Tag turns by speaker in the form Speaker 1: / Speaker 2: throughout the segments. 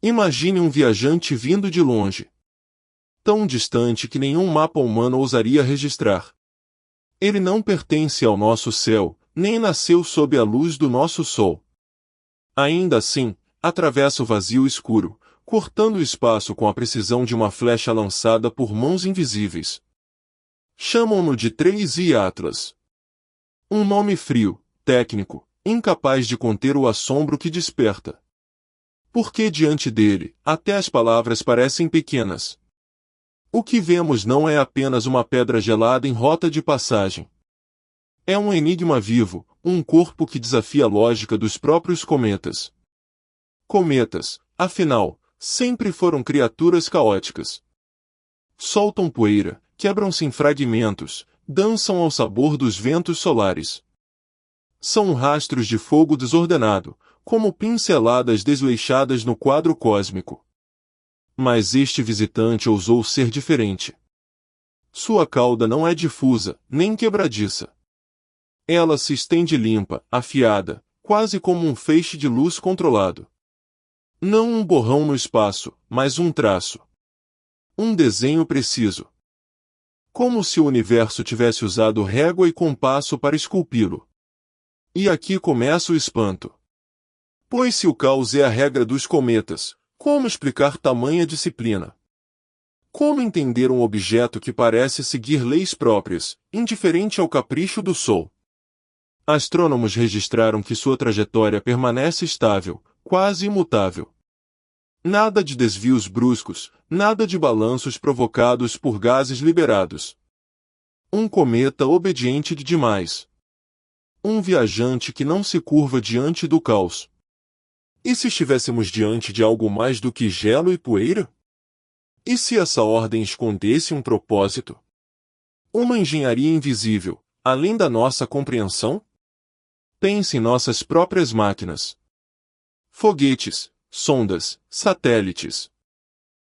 Speaker 1: Imagine um viajante vindo de longe, tão distante que nenhum mapa humano ousaria registrar. Ele não pertence ao nosso céu, nem nasceu sob a luz do nosso sol. Ainda assim, atravessa o vazio escuro, cortando o espaço com a precisão de uma flecha lançada por mãos invisíveis. Chamam-no de 3i Atlas. Um nome frio, técnico, incapaz de conter o assombro que desperta. Porque diante dele, até as palavras parecem pequenas. O que vemos não é apenas uma pedra gelada em rota de passagem. É um enigma vivo, um corpo que desafia a lógica dos próprios cometas. Cometas, afinal, sempre foram criaturas caóticas. Soltam poeira, quebram-se em fragmentos, dançam ao sabor dos ventos solares. São rastros de fogo desordenado, como pinceladas desleixadas no quadro cósmico. Mas este visitante ousou ser diferente. Sua cauda não é difusa, nem quebradiça. Ela se estende limpa, afiada, quase como um feixe de luz controlado. Não um borrão no espaço, mas um traço. Um desenho preciso. Como se o universo tivesse usado régua e compasso para esculpi-lo. E aqui começa o espanto. Pois se o caos é a regra dos cometas, como explicar tamanha disciplina? Como entender um objeto que parece seguir leis próprias, indiferente ao capricho do Sol? Astrônomos registraram que sua trajetória permanece estável, quase imutável. Nada de desvios bruscos, nada de balanços provocados por gases liberados. Um cometa obediente demais. Um viajante que não se curva diante do caos. E se estivéssemos diante de algo mais do que gelo e poeira? E se essa ordem escondesse um propósito? Uma engenharia invisível, além da nossa compreensão? Pense em nossas próprias máquinas. Foguetes, sondas, satélites.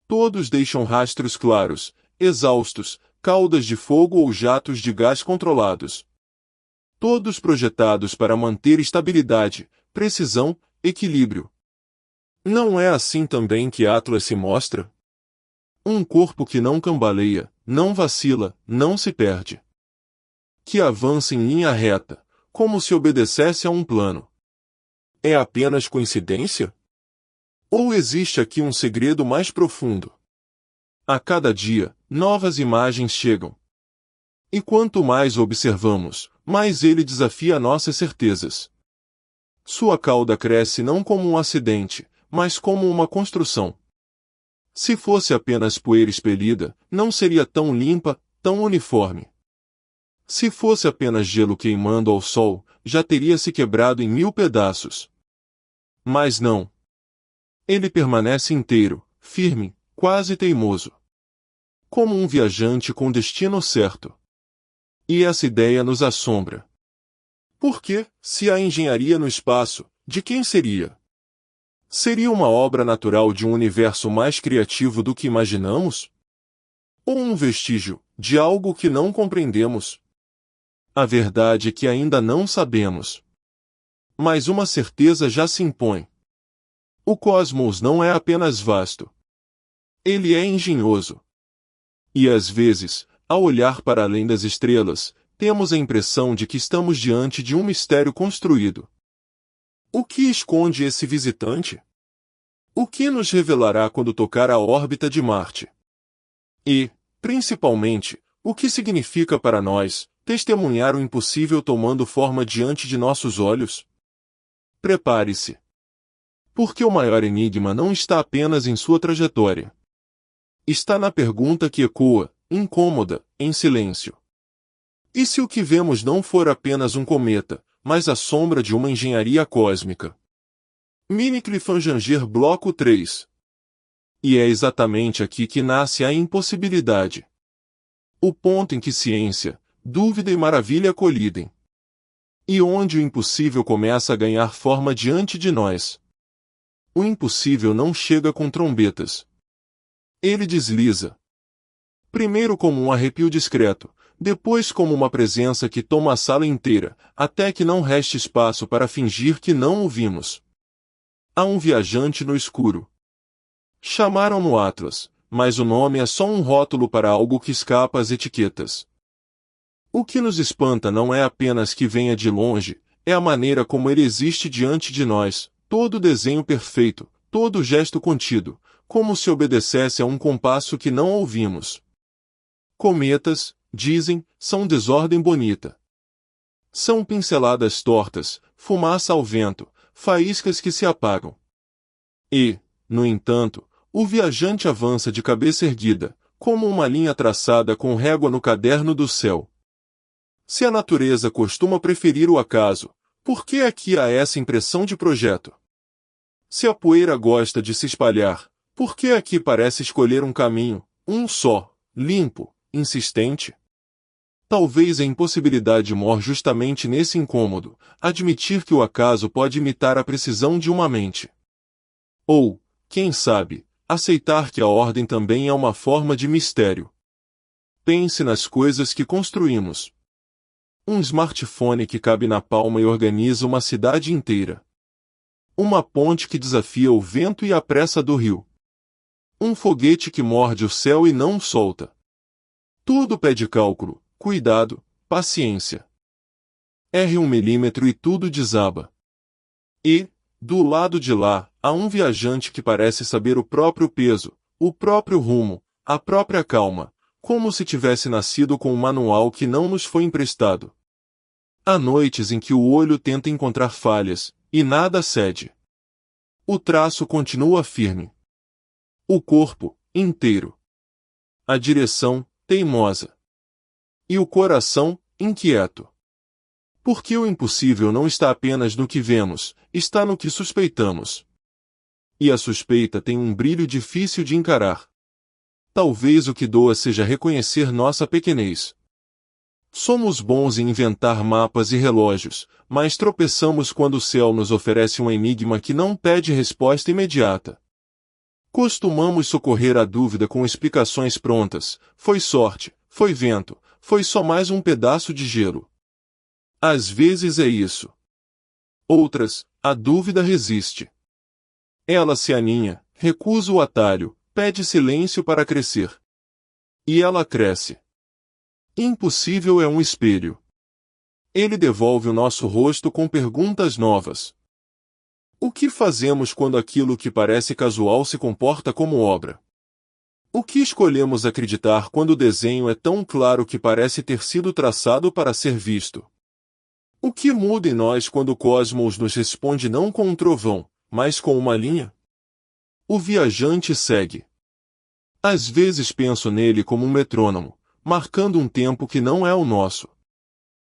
Speaker 1: Todos deixam rastros claros, exaustos, caudas de fogo ou jatos de gás controlados. Todos projetados para manter estabilidade, precisão, equilíbrio. Não é assim também que Atlas se mostra? Um corpo que não cambaleia, não vacila, não se perde. Que avança em linha reta, como se obedecesse a um plano. É apenas coincidência? Ou existe aqui um segredo mais profundo? A cada dia, novas imagens chegam. E quanto mais observamos, mais ele desafia nossas certezas. Sua cauda cresce não como um acidente, mas como uma construção. Se fosse apenas poeira expelida, não seria tão limpa, tão uniforme. Se fosse apenas gelo queimando ao sol, já teria se quebrado em 1000 pedaços. Mas não. Ele permanece inteiro, firme, quase teimoso. Como um viajante com destino certo. E essa ideia nos assombra. Porque, se há engenharia no espaço, de quem seria? Seria uma obra natural de um universo mais criativo do que imaginamos? Ou um vestígio de algo que não compreendemos? A verdade é que ainda não sabemos. Mas uma certeza já se impõe. O cosmos não é apenas vasto. Ele é engenhoso. E às vezes, ao olhar para além das estrelas, temos a impressão de que estamos diante de um mistério construído. O que esconde esse visitante? O que nos revelará quando tocar a órbita de Marte? E, principalmente, o que significa para nós testemunhar o impossível tomando forma diante de nossos olhos? Prepare-se. Porque o maior enigma não está apenas em sua trajetória. Está na pergunta que ecoa, incômoda, em silêncio. E se o que vemos não for apenas um cometa, mas a sombra de uma engenharia cósmica? Mini Cliffhanger Bloco 3. E é exatamente aqui que nasce a impossibilidade. O ponto em que ciência, dúvida e maravilha colidem. E onde o impossível começa a ganhar forma diante de nós. O impossível não chega com trombetas. Ele desliza. Primeiro como um arrepio discreto, depois como uma presença que toma a sala inteira, até que não reste espaço para fingir que não o vimos. Há um viajante no escuro. Chamaram-no Atlas, mas o nome é só um rótulo para algo que escapa às etiquetas. O que nos espanta não é apenas que venha de longe, é a maneira como ele existe diante de nós, todo o desenho perfeito, todo o gesto contido, como se obedecesse a um compasso que não ouvimos. Cometas, dizem, são desordem bonita. São pinceladas tortas, fumaça ao vento, faíscas que se apagam. E, no entanto, o viajante avança de cabeça erguida, como uma linha traçada com régua no caderno do céu. Se a natureza costuma preferir o acaso, por que aqui há essa impressão de projeto? Se a poeira gosta de se espalhar, por que aqui parece escolher um caminho, um só, limpo, insistente? Talvez a impossibilidade mor justamente nesse incômodo, admitir que o acaso pode imitar a precisão de uma mente. Ou, quem sabe, aceitar que a ordem também é uma forma de mistério. Pense nas coisas que construímos. Um smartphone que cabe na palma e organiza uma cidade inteira. Uma ponte que desafia o vento e a pressa do rio. Um foguete que morde o céu e não solta. Tudo pede cálculo, cuidado, paciência. Erre 1 milímetro e tudo desaba. E, do lado de lá, há um viajante que parece saber o próprio peso, o próprio rumo, a própria calma, como se tivesse nascido com um manual que não nos foi emprestado. Há noites em que o olho tenta encontrar falhas, e nada cede. O traço continua firme. O corpo, inteiro. A direção, teimosa. E o coração, inquieto. Porque o impossível não está apenas no que vemos, está no que suspeitamos. E a suspeita tem um brilho difícil de encarar. Talvez o que doa seja reconhecer nossa pequenez. Somos bons em inventar mapas e relógios, mas tropeçamos quando o céu nos oferece um enigma que não pede resposta imediata. Costumamos socorrer a dúvida com explicações prontas, foi sorte, foi vento, foi só mais um pedaço de gelo. Às vezes é isso. Outras, a dúvida resiste. Ela se aninha, recusa o atalho, pede silêncio para crescer. E ela cresce. Impossível é um espelho. Ele devolve o nosso rosto com perguntas novas. O que fazemos quando aquilo que parece casual se comporta como obra? O que escolhemos acreditar quando o desenho é tão claro que parece ter sido traçado para ser visto? O que muda em nós quando o cosmos nos responde não com um trovão, mas com uma linha? O viajante segue. Às vezes penso nele como um metrônomo, marcando um tempo que não é o nosso.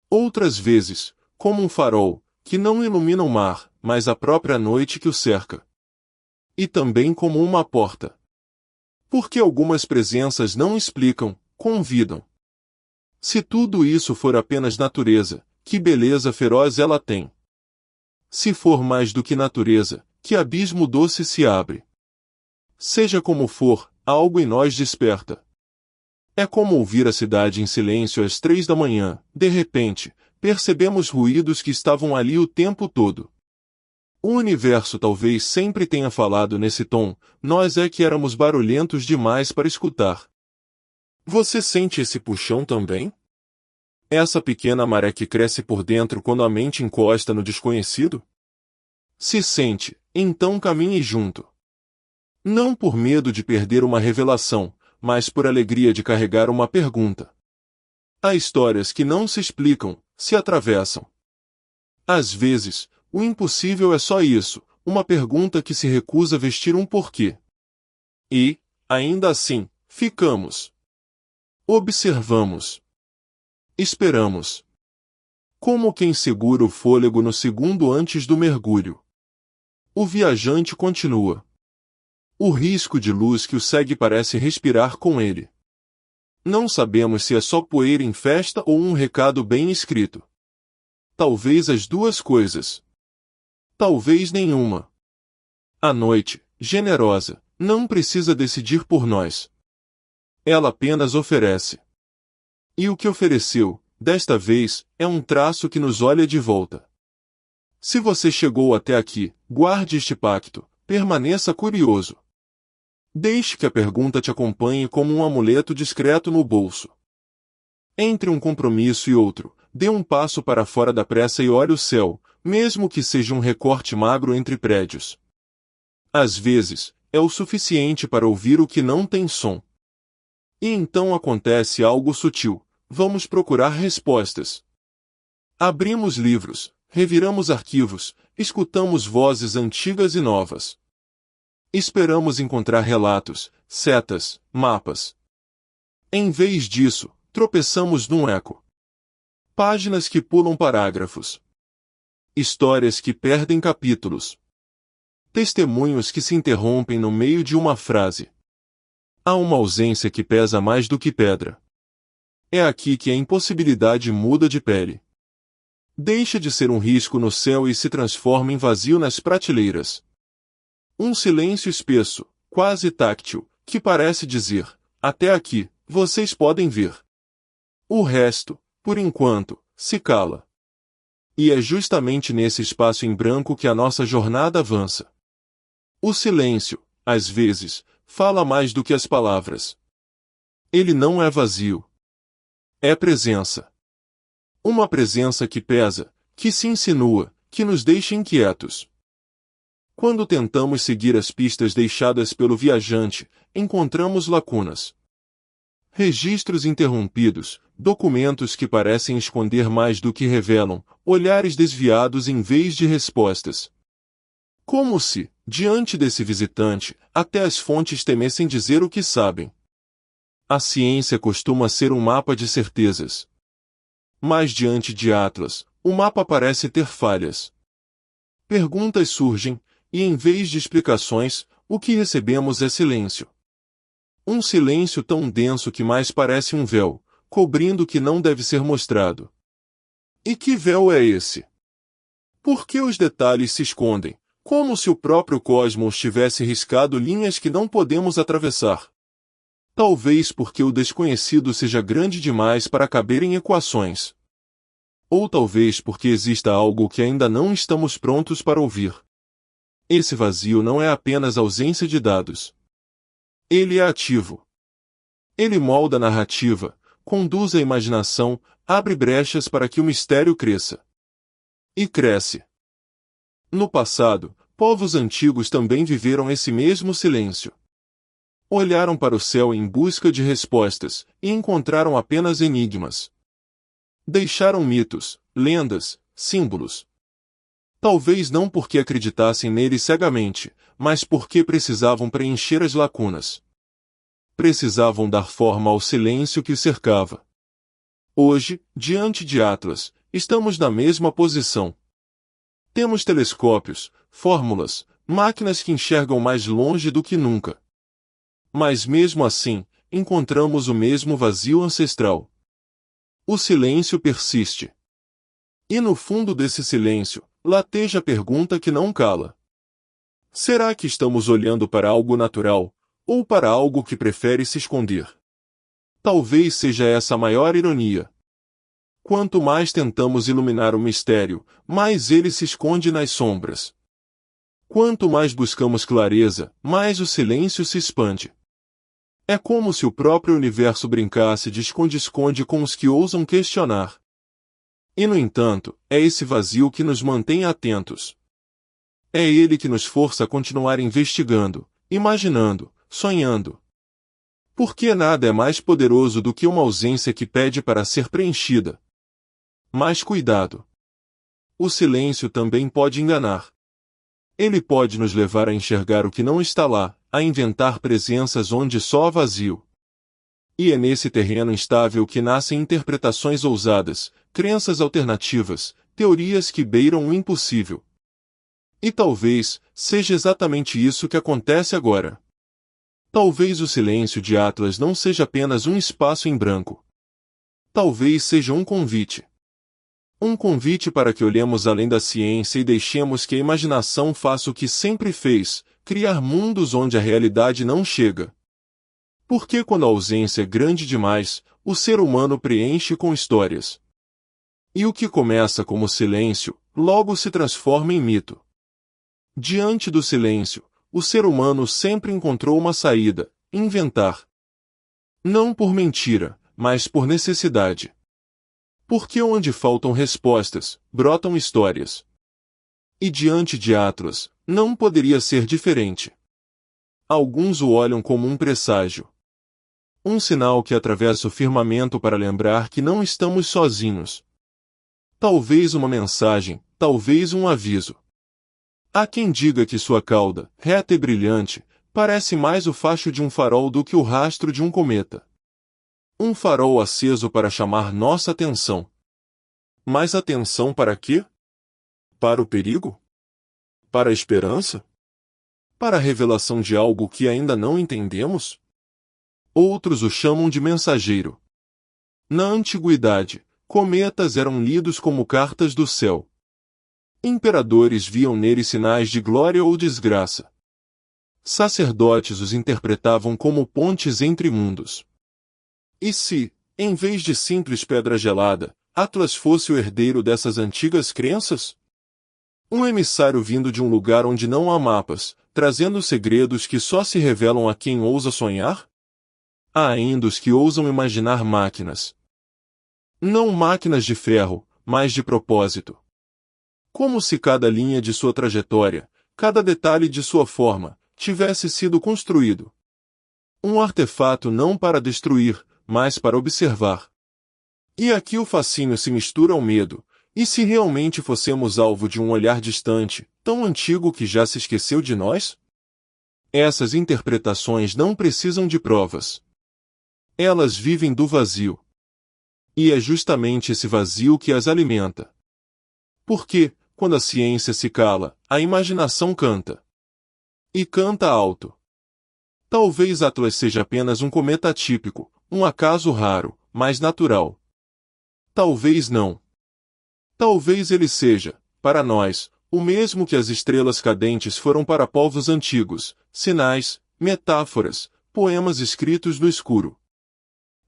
Speaker 1: Outras vezes, como um farol, que não ilumina o mar, mas a própria noite que o cerca. E também como uma porta. Porque algumas presenças não explicam, convidam. Se tudo isso for apenas natureza, que beleza feroz ela tem. Se for mais do que natureza, que abismo doce se abre. Seja como for, algo em nós desperta. É como ouvir a cidade em silêncio às 3 da manhã, de repente, percebemos ruídos que estavam ali o tempo todo. O universo talvez sempre tenha falado nesse tom, nós é que éramos barulhentos demais para escutar. Você sente esse puxão também? Essa pequena maré que cresce por dentro quando a mente encosta no desconhecido? Se sente, então caminhe junto. Não por medo de perder uma revelação, mas por alegria de carregar uma pergunta. Há histórias que não se explicam, se atravessam. Às vezes, o impossível é só isso, uma pergunta que se recusa a vestir um porquê. E, ainda assim, ficamos. Observamos. Esperamos. Como quem segura o fôlego no segundo antes do mergulho. O viajante continua. O risco de luz que o segue parece respirar com ele. Não sabemos se é só poeira em festa ou um recado bem escrito. Talvez as duas coisas. Talvez nenhuma. A noite, generosa, não precisa decidir por nós. Ela apenas oferece. E o que ofereceu, desta vez, é um traço que nos olha de volta. Se você chegou até aqui, guarde este pacto, permaneça curioso. Deixe que a pergunta te acompanhe como um amuleto discreto no bolso. Entre um compromisso e outro, dê um passo para fora da pressa e olhe o céu, mesmo que seja um recorte magro entre prédios. Às vezes, é o suficiente para ouvir o que não tem som. E então acontece algo sutil. Vamos procurar respostas. Abrimos livros, reviramos arquivos, escutamos vozes antigas e novas. Esperamos encontrar relatos, setas, mapas. Em vez disso, tropeçamos num eco. Páginas que pulam parágrafos. Histórias que perdem capítulos. Testemunhos que se interrompem no meio de uma frase. Há uma ausência que pesa mais do que pedra. É aqui que a impossibilidade muda de pele. Deixa de ser um risco no céu e se transforma em vazio nas prateleiras. Um silêncio espesso, quase táctil, que parece dizer: até aqui, vocês podem ver. O resto, por enquanto, se cala. E é justamente nesse espaço em branco que a nossa jornada avança. O silêncio, às vezes, fala mais do que as palavras. Ele não é vazio. É presença. Uma presença que pesa, que se insinua, que nos deixa inquietos. Quando tentamos seguir as pistas deixadas pelo viajante, encontramos lacunas. Registros interrompidos, documentos que parecem esconder mais do que revelam, olhares desviados em vez de respostas. Como se, diante desse visitante, até as fontes temessem dizer o que sabem. A ciência costuma ser um mapa de certezas. Mas diante de Atlas, o mapa parece ter falhas. Perguntas surgem, e em vez de explicações, o que recebemos é silêncio. Um silêncio tão denso que mais parece um véu, cobrindo o que não deve ser mostrado. E que véu é esse? Por que os detalhes se escondem, como se o próprio cosmos tivesse riscado linhas que não podemos atravessar? Talvez porque o desconhecido seja grande demais para caber em equações. Ou talvez porque exista algo que ainda não estamos prontos para ouvir. Esse vazio não é apenas ausência de dados. Ele é ativo. Ele molda a narrativa, conduz a imaginação, abre brechas para que o mistério cresça. E cresce. No passado, povos antigos também viveram esse mesmo silêncio. Olharam para o céu em busca de respostas, e encontraram apenas enigmas. Deixaram mitos, lendas, símbolos. Talvez não porque acreditassem nele cegamente, mas porque precisavam preencher as lacunas. Precisavam dar forma ao silêncio que os cercava. Hoje, diante de Atlas, estamos na mesma posição. Temos telescópios, fórmulas, máquinas que enxergam mais longe do que nunca. Mas mesmo assim, encontramos o mesmo vazio ancestral. O silêncio persiste. E no fundo desse silêncio, lateja a pergunta que não cala. Será que estamos olhando para algo natural, ou para algo que prefere se esconder? Talvez seja essa a maior ironia. Quanto mais tentamos iluminar o mistério, mais ele se esconde nas sombras. Quanto mais buscamos clareza, mais o silêncio se expande. É como se o próprio universo brincasse de esconde-esconde com os que ousam questionar. E no entanto, é esse vazio que nos mantém atentos. É ele que nos força a continuar investigando, imaginando, sonhando. Porque nada é mais poderoso do que uma ausência que pede para ser preenchida. Mas cuidado. O silêncio também pode enganar. Ele pode nos levar a enxergar o que não está lá, a inventar presenças onde só há vazio. E é nesse terreno instável que nascem interpretações ousadas, crenças alternativas, teorias que beiram o impossível. E talvez seja exatamente isso que acontece agora. Talvez o silêncio de Atlas não seja apenas um espaço em branco. Talvez seja um convite. Um convite para que olhemos além da ciência e deixemos que a imaginação faça o que sempre fez, criar mundos onde a realidade não chega. Porque quando a ausência é grande demais, o ser humano preenche com histórias. E o que começa como silêncio, logo se transforma em mito. Diante do silêncio, o ser humano sempre encontrou uma saída: inventar. Não por mentira, mas por necessidade. Porque onde faltam respostas, brotam histórias. E diante de Atlas, não poderia ser diferente. Alguns o olham como um presságio. Um sinal que atravessa o firmamento para lembrar que não estamos sozinhos. Talvez uma mensagem, talvez um aviso. Há quem diga que sua cauda, reta e brilhante, parece mais o facho de um farol do que o rastro de um cometa. Um farol aceso para chamar nossa atenção. Mas atenção para quê? Para o perigo? Para a esperança? Para a revelação de algo que ainda não entendemos? Outros o chamam de mensageiro. Na antiguidade, cometas eram lidos como cartas do céu. Imperadores viam neles sinais de glória ou desgraça. Sacerdotes os interpretavam como pontes entre mundos. E se, em vez de simples pedra gelada, Atlas fosse o herdeiro dessas antigas crenças? Um emissário vindo de um lugar onde não há mapas, trazendo segredos que só se revelam a quem ousa sonhar? Há ainda os que ousam imaginar máquinas. Não máquinas de ferro, mas de propósito. Como se cada linha de sua trajetória, cada detalhe de sua forma, tivesse sido construído. Um artefato não para destruir, mas para observar. E aqui o fascínio se mistura ao medo. E se realmente fossemos alvo de um olhar distante, tão antigo que já se esqueceu de nós? Essas interpretações não precisam de provas. Elas vivem do vazio. E é justamente esse vazio que as alimenta. Porque, quando a ciência se cala, a imaginação canta. E canta alto. Talvez Atlas seja apenas um cometa atípico, um acaso raro, mas natural. Talvez não. Talvez ele seja, para nós, o mesmo que as estrelas cadentes foram para povos antigos: sinais, metáforas, poemas escritos no escuro.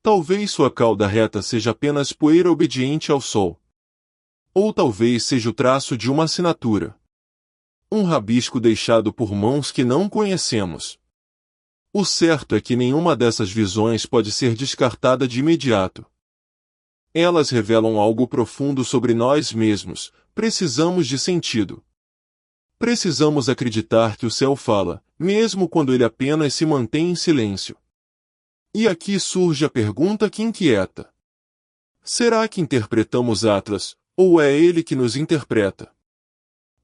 Speaker 1: Talvez sua cauda reta seja apenas poeira obediente ao sol. Ou talvez seja o traço de uma assinatura. Um rabisco deixado por mãos que não conhecemos. O certo é que nenhuma dessas visões pode ser descartada de imediato. Elas revelam algo profundo sobre nós mesmos. Precisamos de sentido. Precisamos acreditar que o céu fala, mesmo quando ele apenas se mantém em silêncio. E aqui surge a pergunta que inquieta. Será que interpretamos Atlas, ou é ele que nos interpreta?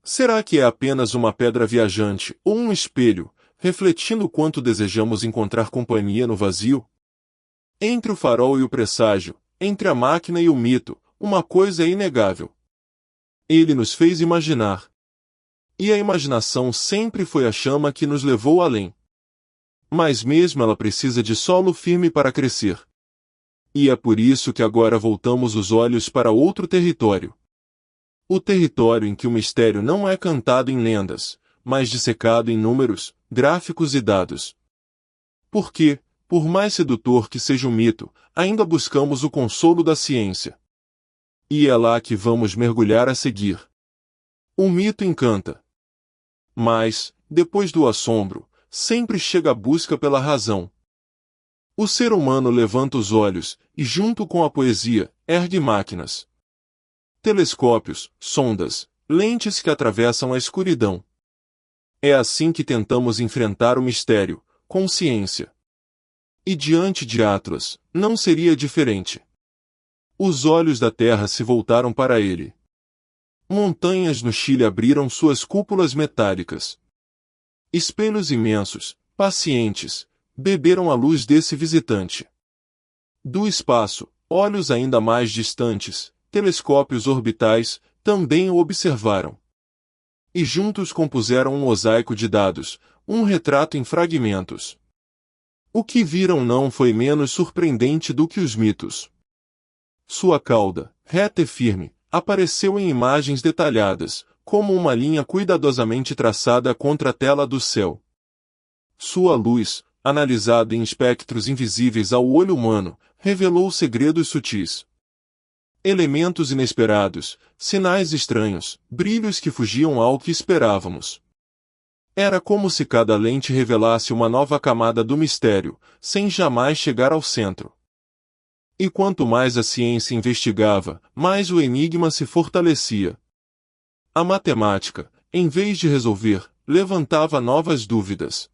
Speaker 1: Será que é apenas uma pedra viajante, ou um espelho, refletindo quanto desejamos encontrar companhia no vazio? Entre o farol e o presságio, entre a máquina e o mito, uma coisa é inegável. Ele nos fez imaginar. E a imaginação sempre foi a chama que nos levou além. Mas mesmo ela precisa de solo firme para crescer. E é por isso que agora voltamos os olhos para outro território. O território em que o mistério não é cantado em lendas, mas dissecado em números, gráficos e dados. Porque, por mais sedutor que seja o mito, ainda buscamos o consolo da ciência. E é lá que vamos mergulhar a seguir. O mito encanta. Mas, depois do assombro, sempre chega a busca pela razão. O ser humano levanta os olhos, e junto com a poesia, ergue máquinas. Telescópios, sondas, lentes que atravessam a escuridão. É assim que tentamos enfrentar o mistério, com ciência. E diante de Atlas, não seria diferente. Os olhos da Terra se voltaram para ele. Montanhas no Chile abriram suas cúpulas metálicas. Espelhos imensos, pacientes, beberam a luz desse visitante. Do espaço, olhos ainda mais distantes, telescópios orbitais, também o observaram. E juntos compuseram um mosaico de dados, um retrato em fragmentos. O que viram não foi menos surpreendente do que os mitos. Sua cauda, reta e firme, apareceu em imagens detalhadas, como uma linha cuidadosamente traçada contra a tela do céu. Sua luz, analisada em espectros invisíveis ao olho humano, revelou segredos sutis. Elementos inesperados, sinais estranhos, brilhos que fugiam ao que esperávamos. Era como se cada lente revelasse uma nova camada do mistério, sem jamais chegar ao centro. E quanto mais a ciência investigava, mais o enigma se fortalecia. A matemática, em vez de resolver, levantava novas dúvidas.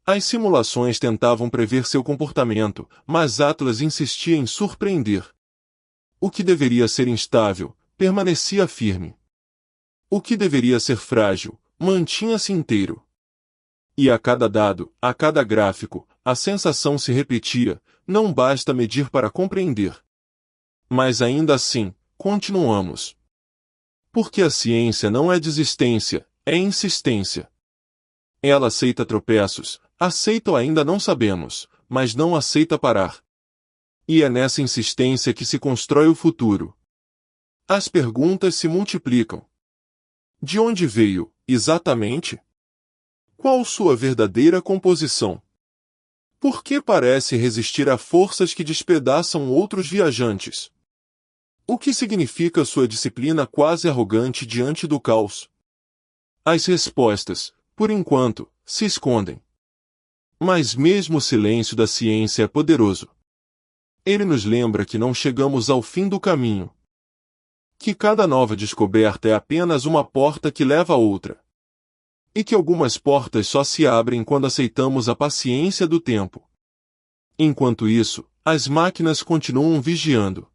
Speaker 1: As simulações tentavam prever seu comportamento, mas Atlas insistia em surpreender. O que deveria ser instável, permanecia firme. O que deveria ser frágil, mantinha-se inteiro. E a cada dado, a cada gráfico, a sensação se repetia: não basta medir para compreender. Mas ainda assim, continuamos. Porque a ciência não é desistência, é insistência. Ela aceita tropeços, aceita o ainda não sabemos, mas não aceita parar. E é nessa insistência que se constrói o futuro. As perguntas se multiplicam. De onde veio, exatamente? Qual sua verdadeira composição? Por que parece resistir a forças que despedaçam outros viajantes? O que significa sua disciplina quase arrogante diante do caos? As respostas, por enquanto, se escondem. Mas mesmo o silêncio da ciência é poderoso. Ele nos lembra que não chegamos ao fim do caminho. Que cada nova descoberta é apenas uma porta que leva a outra. E que algumas portas só se abrem quando aceitamos a paciência do tempo. Enquanto isso, as máquinas continuam vigiando.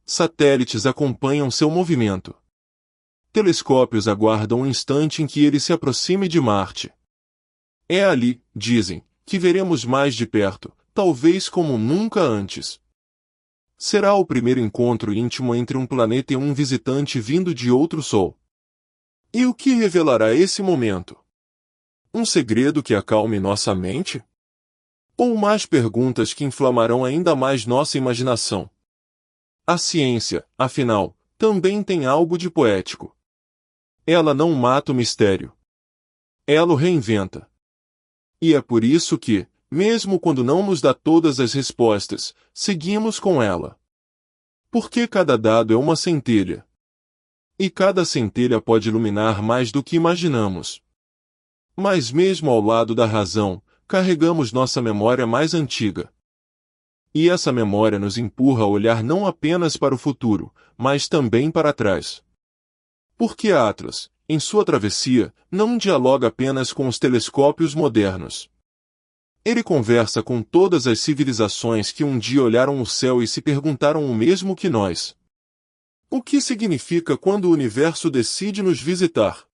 Speaker 1: Satélites acompanham seu movimento. Telescópios aguardam o instante em que ele se aproxime de Marte. É ali, dizem, que veremos mais de perto, talvez como nunca antes. Será o primeiro encontro íntimo entre um planeta e um visitante vindo de outro sol. E o que revelará esse momento? Um segredo que acalme nossa mente? Ou mais perguntas que inflamarão ainda mais nossa imaginação? A ciência, afinal, também tem algo de poético. Ela não mata o mistério. Ela o reinventa. E é por isso que, mesmo quando não nos dá todas as respostas, seguimos com ela. Porque cada dado é uma centelha. E cada centelha pode iluminar mais do que imaginamos. Mas mesmo ao lado da razão, carregamos nossa memória mais antiga. E essa memória nos empurra a olhar não apenas para o futuro, mas também para trás. Porque Atlas, em sua travessia, não dialoga apenas com os telescópios modernos. Ele conversa com todas as civilizações que um dia olharam o céu e se perguntaram o mesmo que nós. O que significa quando o universo decide nos visitar?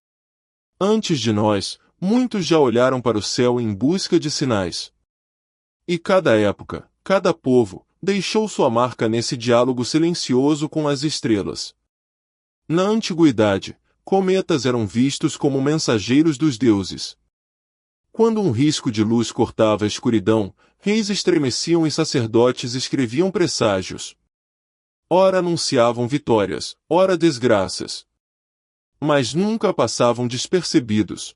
Speaker 1: Antes de nós, muitos já olharam para o céu em busca de sinais. E cada época, cada povo, deixou sua marca nesse diálogo silencioso com as estrelas. Na antiguidade, cometas eram vistos como mensageiros dos deuses. Quando um risco de luz cortava a escuridão, reis estremeciam e sacerdotes escreviam presságios. Ora anunciavam vitórias, ora desgraças. Mas nunca passavam despercebidos.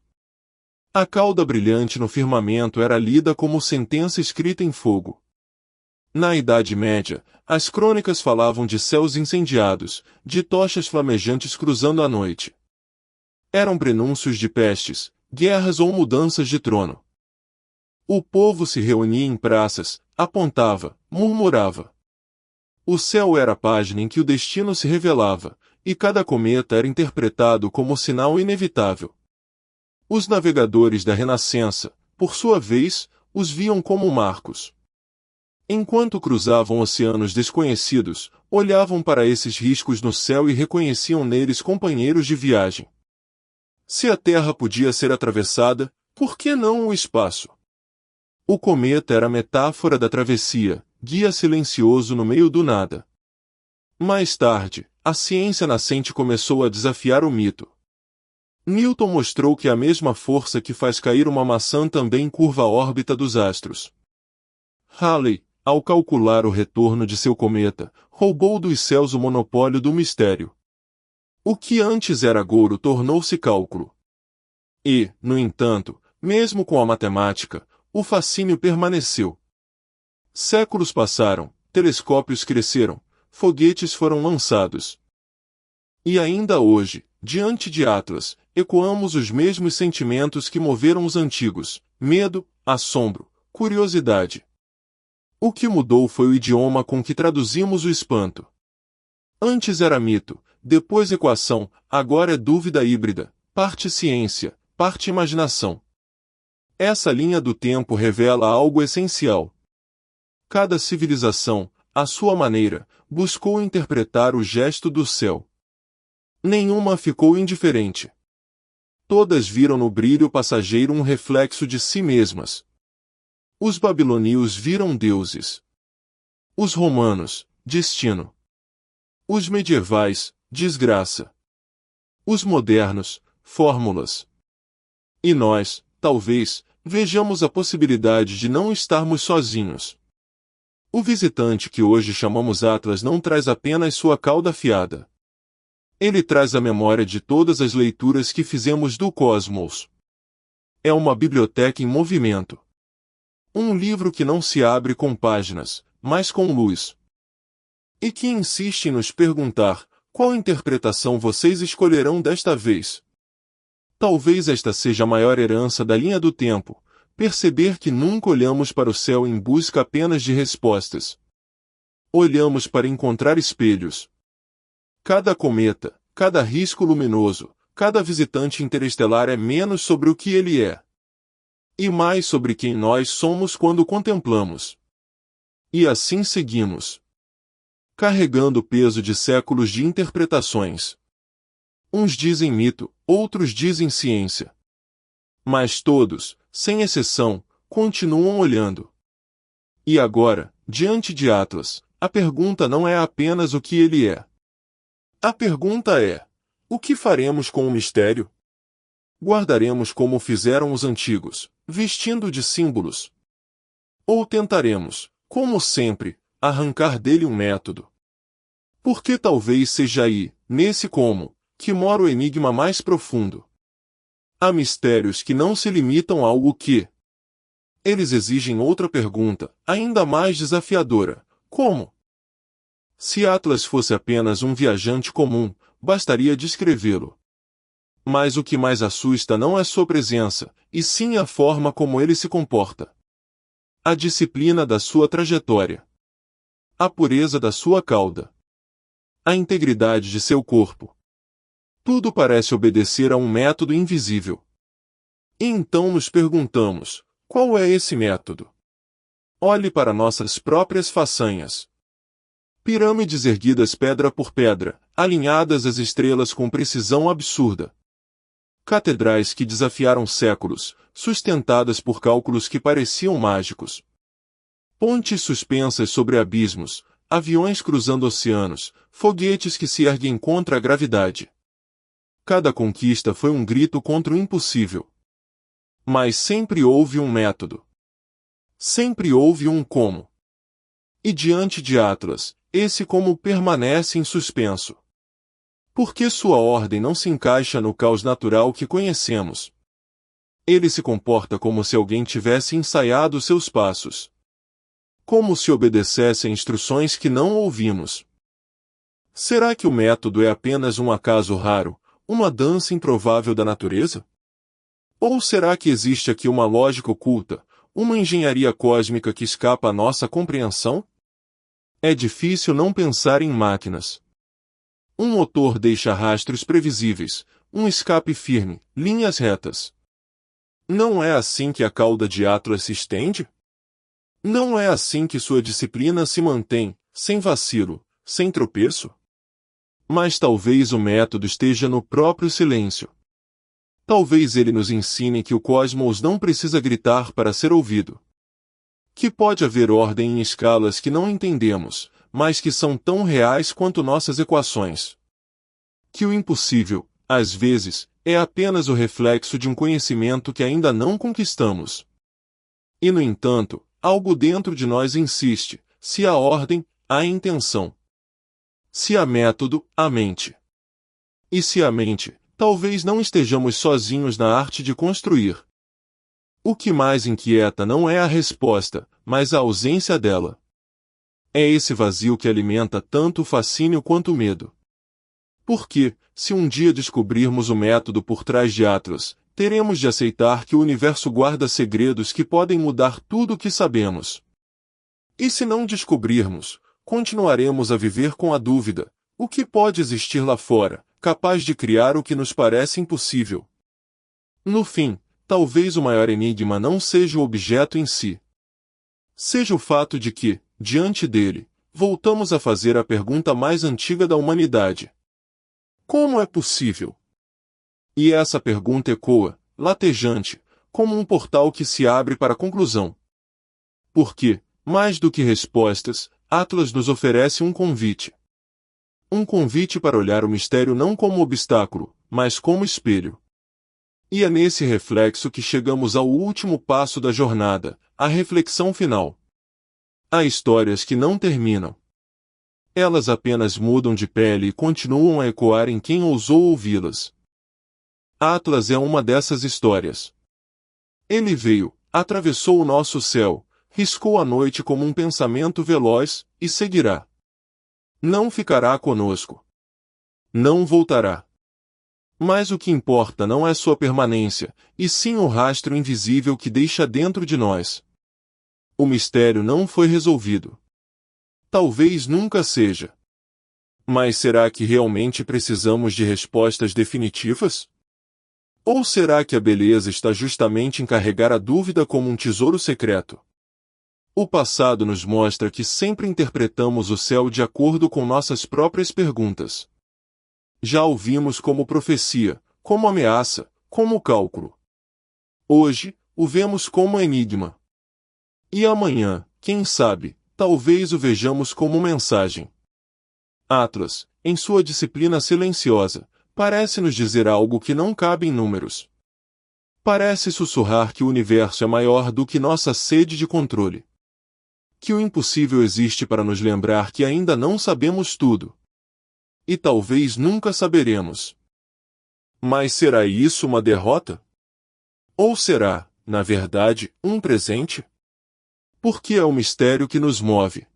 Speaker 1: A cauda brilhante no firmamento era lida como sentença escrita em fogo. Na Idade Média, as crônicas falavam de céus incendiados, de tochas flamejantes cruzando a noite. Eram prenúncios de pestes, guerras ou mudanças de trono. O povo se reunia em praças, apontava, murmurava. O céu era a página em que o destino se revelava, e cada cometa era interpretado como sinal inevitável. Os navegadores da Renascença, por sua vez, os viam como marcos. Enquanto cruzavam oceanos desconhecidos, olhavam para esses riscos no céu e reconheciam neles companheiros de viagem. Se a Terra podia ser atravessada, por que não o espaço? O cometa era a metáfora da travessia, guia silencioso no meio do nada. Mais tarde, a ciência nascente começou a desafiar o mito. Newton mostrou que a mesma força que faz cair uma maçã também curva a órbita dos astros. Halley, ao calcular o retorno de seu cometa, roubou dos céus o monopólio do mistério. O que antes era agouro tornou-se cálculo. E, no entanto, mesmo com a matemática, o fascínio permaneceu. Séculos passaram, telescópios cresceram, foguetes foram lançados. E ainda hoje, diante de Atlas, ecoamos os mesmos sentimentos que moveram os antigos: medo, assombro, curiosidade. O que mudou foi o idioma com que traduzimos o espanto. Antes era mito, depois equação, agora é dúvida híbrida, parte ciência, parte imaginação. Essa linha do tempo revela algo essencial. Cada civilização, à sua maneira, buscou interpretar o gesto do céu. Nenhuma ficou indiferente. Todas viram no brilho passageiro um reflexo de si mesmas. Os babilônios viram deuses. Os romanos, destino. Os medievais, desgraça. Os modernos, fórmulas. E nós, talvez, vejamos a possibilidade de não estarmos sozinhos. O visitante que hoje chamamos Atlas não traz apenas sua cauda afiada. Ele traz a memória de todas as leituras que fizemos do cosmos. É uma biblioteca em movimento. Um livro que não se abre com páginas, mas com luz. E que insiste em nos perguntar: qual interpretação vocês escolherão desta vez? Talvez esta seja a maior herança da linha do tempo, perceber que nunca olhamos para o céu em busca apenas de respostas. Olhamos para encontrar espelhos. Cada cometa, cada risco luminoso, cada visitante interestelar é menos sobre o que ele é, e mais sobre quem nós somos quando contemplamos. E assim seguimos, carregando o peso de séculos de interpretações. Uns dizem mito, outros dizem ciência. Mas todos, sem exceção, continuam olhando. E agora, diante de Atlas, a pergunta não é apenas o que ele é. A pergunta é: o que faremos com o mistério? Guardaremos como fizeram os antigos, vestindo de símbolos? Ou tentaremos, como sempre, arrancar dele um método? Porque talvez seja aí, nesse como, que mora o enigma mais profundo. Há mistérios que não se limitam ao o que. Eles exigem outra pergunta, ainda mais desafiadora: como? Se Atlas fosse apenas um viajante comum, bastaria descrevê-lo. Mas o que mais assusta não é sua presença, e sim a forma como ele se comporta. A disciplina da sua trajetória. A pureza da sua cauda. A integridade de seu corpo. Tudo parece obedecer a um método invisível. E então nos perguntamos: qual é esse método? Olhe para nossas próprias façanhas. Pirâmides erguidas pedra por pedra, alinhadas às estrelas com precisão absurda. Catedrais que desafiaram séculos, sustentadas por cálculos que pareciam mágicos. Pontes suspensas sobre abismos, aviões cruzando oceanos, foguetes que se erguem contra a gravidade. Cada conquista foi um grito contra o impossível. Mas sempre houve um método. Sempre houve um como. E diante de Atlas, esse como permanece em suspenso. Porque sua ordem não se encaixa no caos natural que conhecemos. Ele se comporta como se alguém tivesse ensaiado seus passos. Como se obedecesse a instruções que não ouvimos. Será que o método é apenas um acaso raro, uma dança improvável da natureza? Ou será que existe aqui uma lógica oculta, uma engenharia cósmica que escapa à nossa compreensão? É difícil não pensar em máquinas. Um motor deixa rastros previsíveis, um escape firme, linhas retas. Não é assim que a cauda de Atlas se estende? Não é assim que sua disciplina se mantém, sem vacilo, sem tropeço? Mas talvez o método esteja no próprio silêncio. Talvez ele nos ensine que o cosmos não precisa gritar para ser ouvido. Que pode haver ordem em escalas que não entendemos, mas que são tão reais quanto nossas equações. Que o impossível, às vezes, é apenas o reflexo de um conhecimento que ainda não conquistamos. E no entanto, algo dentro de nós insiste: se há ordem, há intenção. Se há método, há mente. E se há mente, talvez não estejamos sozinhos na arte de construir. O que mais inquieta não é a resposta, mas a ausência dela. É esse vazio que alimenta tanto o fascínio quanto o medo. Porque, se um dia descobrirmos o método por trás de Atlas, teremos de aceitar que o universo guarda segredos que podem mudar tudo o que sabemos. E se não descobrirmos, continuaremos a viver com a dúvida: o que pode existir lá fora, capaz de criar o que nos parece impossível? No fim, talvez o maior enigma não seja o objeto em si. Seja o fato de que, diante dele, voltamos a fazer a pergunta mais antiga da humanidade: como é possível? E essa pergunta ecoa, latejante, como um portal que se abre para a conclusão. Porque, mais do que respostas, Atlas nos oferece um convite. Um convite para olhar o mistério não como obstáculo, mas como espelho. E é nesse reflexo que chegamos ao último passo da jornada, a reflexão final. Há histórias que não terminam. Elas apenas mudam de pele e continuam a ecoar em quem ousou ouvi-las. Atlas é uma dessas histórias. Ele veio, atravessou o nosso céu, riscou a noite como um pensamento veloz, e seguirá. Não ficará conosco. Não voltará. Mas o que importa não é sua permanência, e sim o rastro invisível que deixa dentro de nós. O mistério não foi resolvido. Talvez nunca seja. Mas será que realmente precisamos de respostas definitivas? Ou será que a beleza está justamente em carregar a dúvida como um tesouro secreto? O passado nos mostra que sempre interpretamos o céu de acordo com nossas próprias perguntas. Já o vimos como profecia, como ameaça, como cálculo. Hoje, o vemos como enigma. E amanhã, quem sabe, talvez o vejamos como mensagem. Atlas, em sua disciplina silenciosa, parece nos dizer algo que não cabe em números. Parece sussurrar que o universo é maior do que nossa sede de controle. Que o impossível existe para nos lembrar que ainda não sabemos tudo. E talvez nunca saberemos. Mas será isso uma derrota? Ou será, na verdade, um presente? Porque é o mistério que nos move.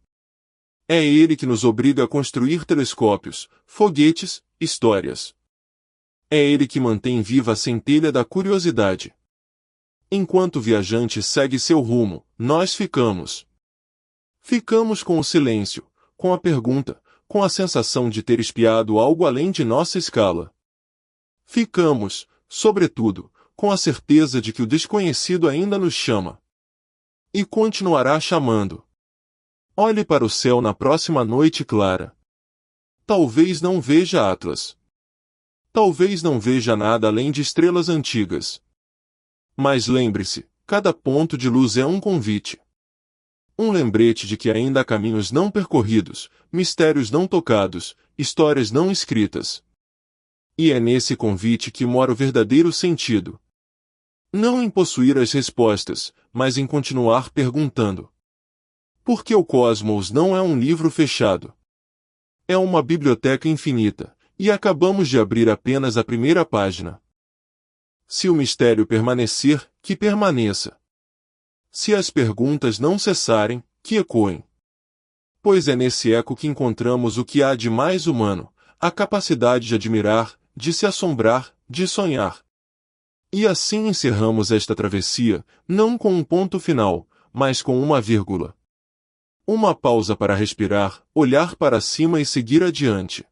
Speaker 1: É ele que nos obriga a construir telescópios, foguetes, histórias. É ele que mantém viva a centelha da curiosidade. Enquanto o viajante segue seu rumo, nós ficamos. Ficamos com o silêncio, com a pergunta, com a sensação de ter espiado algo além de nossa escala. Ficamos, sobretudo, com a certeza de que o desconhecido ainda nos chama. E continuará chamando. Olhe para o céu na próxima noite clara. Talvez não veja Atlas. Talvez não veja nada além de estrelas antigas. Mas lembre-se, cada ponto de luz é um convite. Um lembrete de que ainda há caminhos não percorridos, mistérios não tocados, histórias não escritas. E é nesse convite que mora o verdadeiro sentido. Não em possuir as respostas, mas em continuar perguntando. Porque o cosmos não é um livro fechado. É uma biblioteca infinita, e acabamos de abrir apenas a primeira página. Se o mistério permanecer, que permaneça. Se as perguntas não cessarem, que ecoem. Pois é nesse eco que encontramos o que há de mais humano, a capacidade de admirar, de se assombrar, de sonhar. E assim encerramos esta travessia, não com um ponto final, mas com uma vírgula. Uma pausa para respirar, olhar para cima e seguir adiante.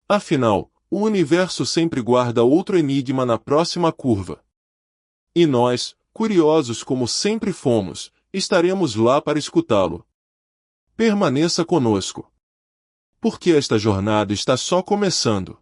Speaker 1: Afinal, o universo sempre guarda outro enigma na próxima curva. E nós, curiosos como sempre fomos, estaremos lá para escutá-lo. Permaneça conosco. Porque esta jornada está só começando.